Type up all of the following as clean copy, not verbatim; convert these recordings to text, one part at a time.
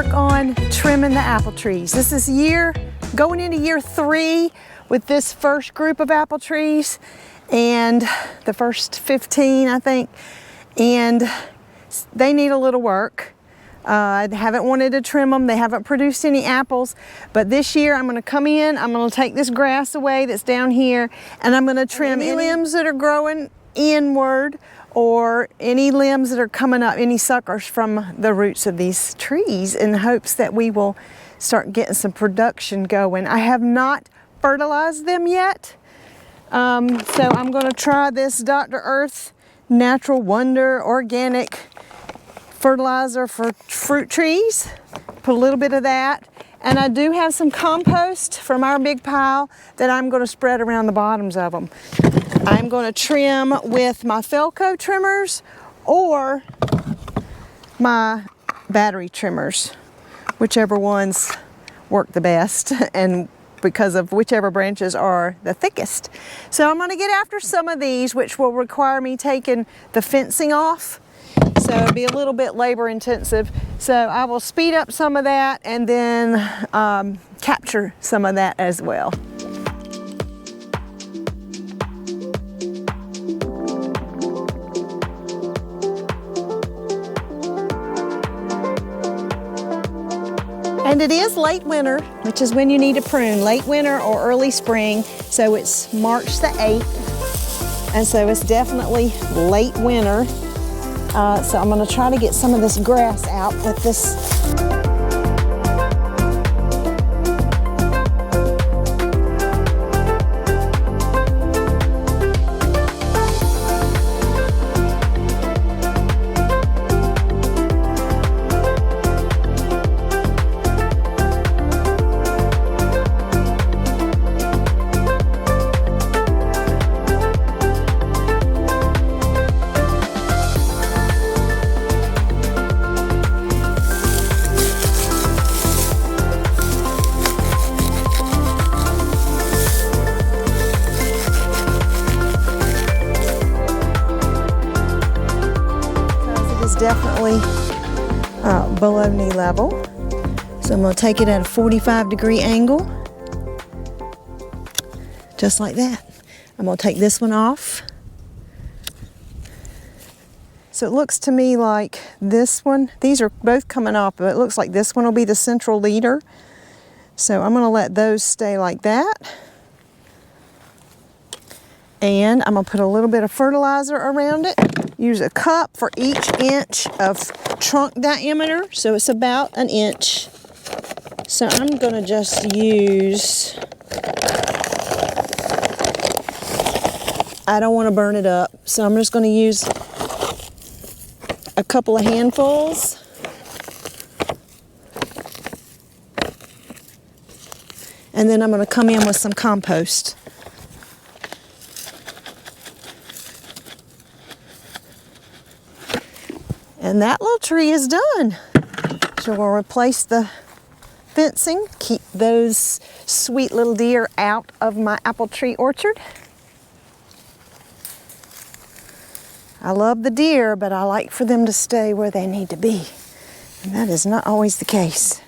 work on trimming the apple trees. This is going into year 3 with this first group of apple trees, and the first 15, I think, and they need a little work. I haven't wanted to trim them. They haven't produced any apples, but this year I'm going to come in, I'm going to take this grass away that's down here, and I'm going to trim any limbs that are growing inward, or any limbs that are coming up, any suckers from the roots of these trees, in hopes that we will start getting some production going. I have not fertilized them yet, so I'm going to try this Dr. Earth Natural Wonder Organic fertilizer for fruit trees. Put a little bit of that, and I do have some compost from our big pile that I'm going to spread around the bottoms of them. I'm going to trim with my Felco trimmers or my battery trimmers, whichever ones work the best, and because of whichever branches are the thickest. So I'm going to get after some of these, which will require me taking the fencing off. So it'll be a little bit labor intensive. So I will speed up some of that and then capture some of that as well. And it is late winter, which is when you need to prune, late winter or early spring. So it's March the 8th, and so it's definitely late winter. So I'm going to try to get some of this grass out with this. Definitely below knee level. So I'm going to take it at a 45-degree angle, just like that. I'm going to take this one off. So it looks to me like this one, these are both coming off, but it looks like this one will be the central leader. So I'm going to let those stay like that. And I'm going to put a little bit of fertilizer around it. Use a cup for each inch of trunk diameter, so it's about an inch. So I'm going to just use, I don't want to burn it up, so I'm just going to use a couple of handfuls. And then I'm going to come in with some compost. And that little tree is done. So we'll replace the fencing, keep those sweet little deer out of my apple tree orchard. I love the deer, but I like for them to stay where they need to be. And that is not always the case.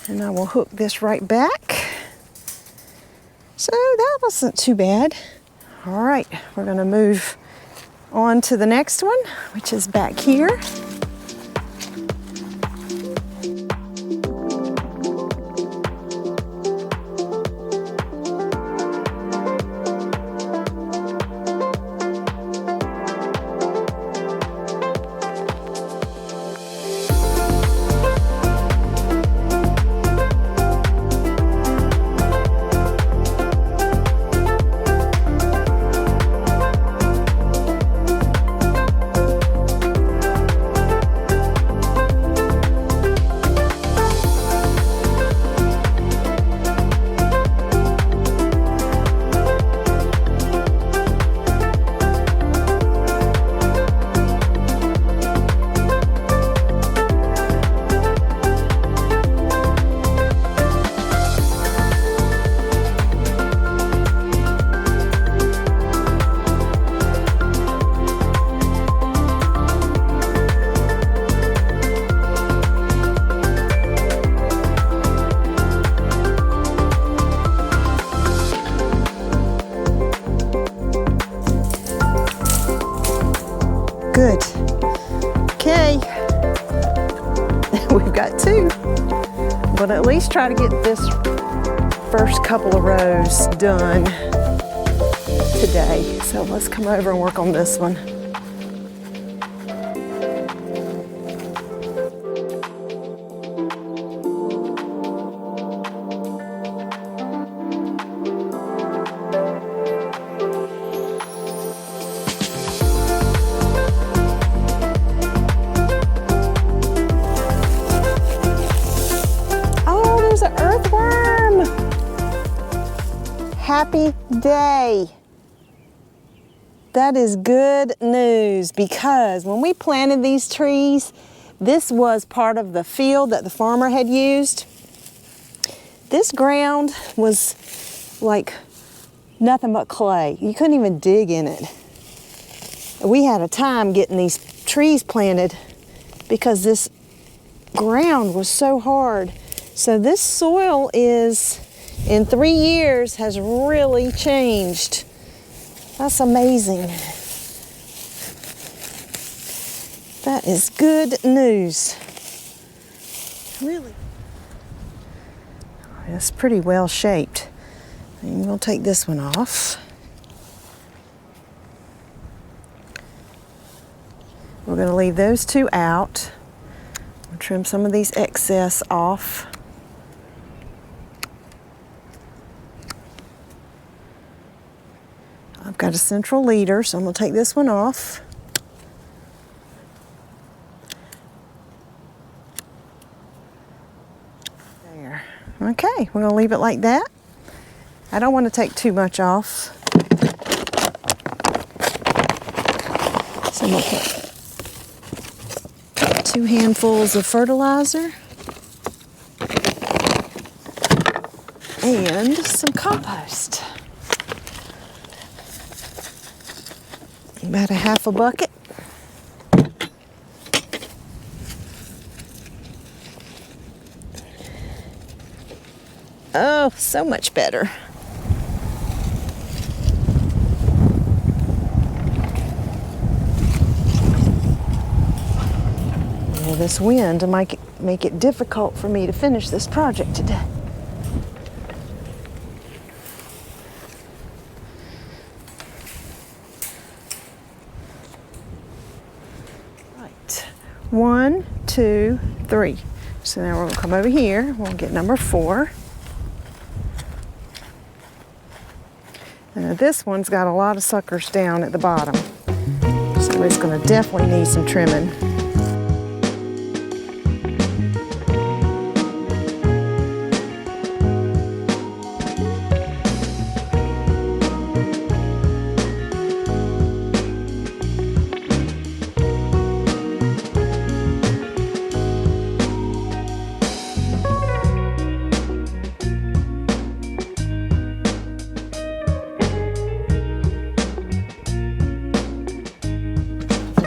And I will hook this right back. So that wasn't too bad. All right, we're gonna move on to the next one, which is back here. Okay, we've got 2, but at least try to get this first couple of rows done today. So let's come over and work on this one. Happy day. That is good news, because when we planted these trees, this was part of the field that the farmer had used. This ground was like nothing but clay. You couldn't even dig in it. We had a time getting these trees planted because this ground was so hard. So this soil is, in 3 years, has really changed. That's amazing. That is good news. Really. It's pretty well shaped. And we'll take this one off. We're going to leave those 2 out. We'll trim some of these excess off. I've got a central leader, so I'm going to take this one off. There. Okay, we're going to leave it like that. I don't want to take too much off. So I'm going to put 2 handfuls of fertilizer and some compost. About a half a bucket. Oh, so much better. Well, this wind might make it difficult for me to finish this project today. Right. 1, 2, 3. So now we're going to come over here. We'll get number 4. And this one's got a lot of suckers down at the bottom, so it's going to definitely need some trimming.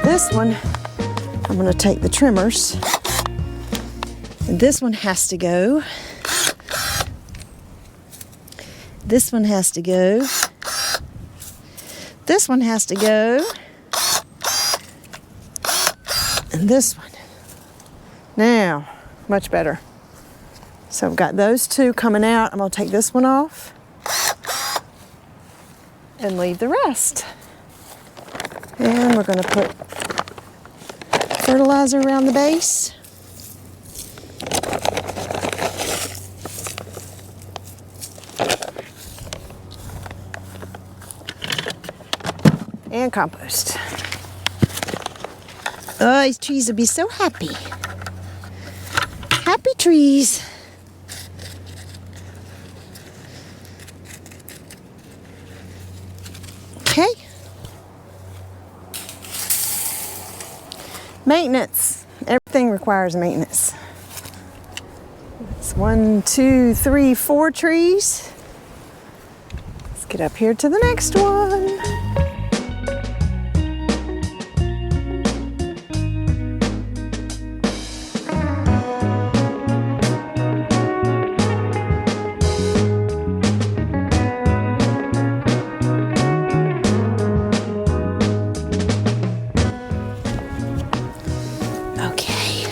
This one, I'm going to take the trimmers, and this one has to go. This one has to go. This one has to go. And this one. Now, much better. So I've got those 2 coming out. I'm going to take this one off and leave the rest. And we're going to put fertilizer around the base. And compost. Oh, these trees will be so happy. Happy trees. Okay. Maintenance. Everything requires maintenance. It's 1, 2, 3, 4 trees. Let's get up here to the next one. Okay.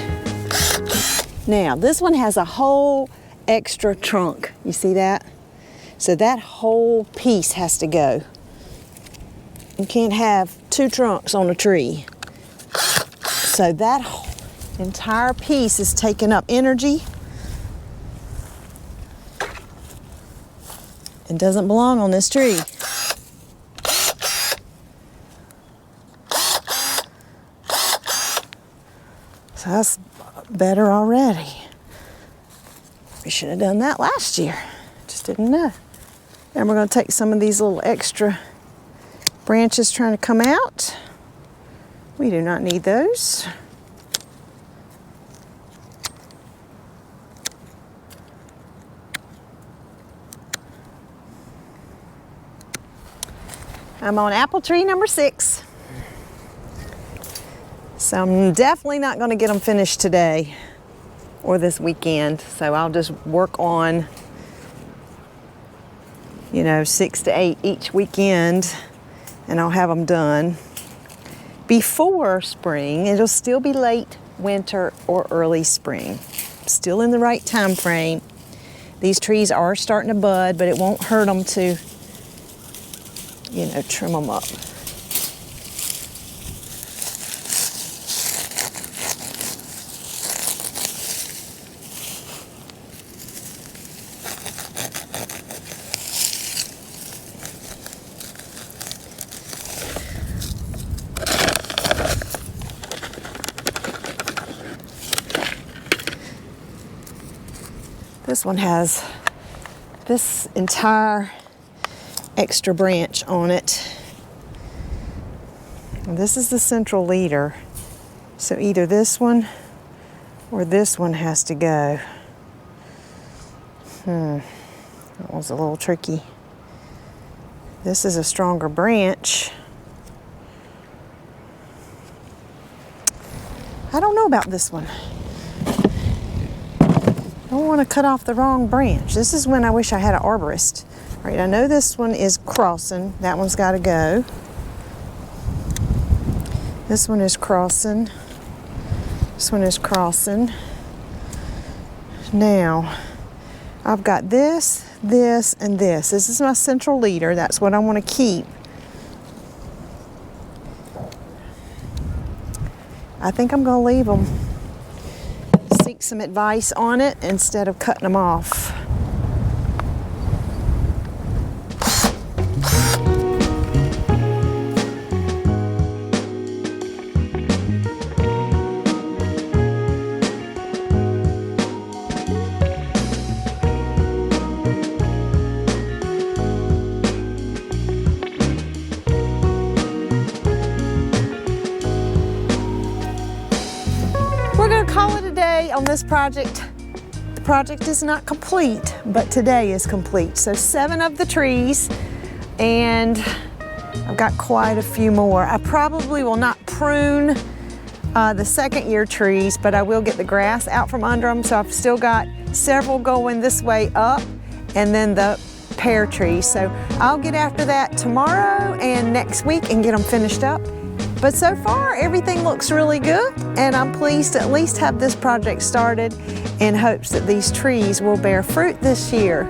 Now, this one has a whole extra trunk. You see that? So that whole piece has to go. You can't have two trunks on a tree. So that whole entire piece is taking up energy and doesn't belong on this tree. So that's better already. We should have done that last year. Just didn't know. And we're going to take some of these little extra branches trying to come out. We do not need those. I'm on apple tree number 6. So I'm definitely not going to get them finished today or this weekend. So I'll just work on, 6 to 8 each weekend, and I'll have them done before spring. It'll still be late winter or early spring. Still in the right time frame. These trees are starting to bud, but it won't hurt them to, trim them up. This one has this entire extra branch on it. And this is the central leader. So either this one or this one has to go. That was a little tricky. This is a stronger branch. I don't know about this one. I don't want to cut off the wrong branch. This is when I wish I had an arborist. All right, I know this one is crossing. That one's got to go. This one is crossing. This one is crossing. Now, I've got this, this, and this. This is my central leader. That's what I want to keep. I think I'm going to leave them. Seek some advice on it instead of cutting them off. We're going to call it a day on this project. The project is not complete, but today is complete. So 7 of the trees, and I've got quite a few more. I probably will not prune the second year trees, but I will get the grass out from under them. So I've still got several going this way up, and then the pear trees. So I'll get after that tomorrow and next week and get them finished up. But so far, everything looks really good, and I'm pleased to at least have this project started in hopes that these trees will bear fruit this year.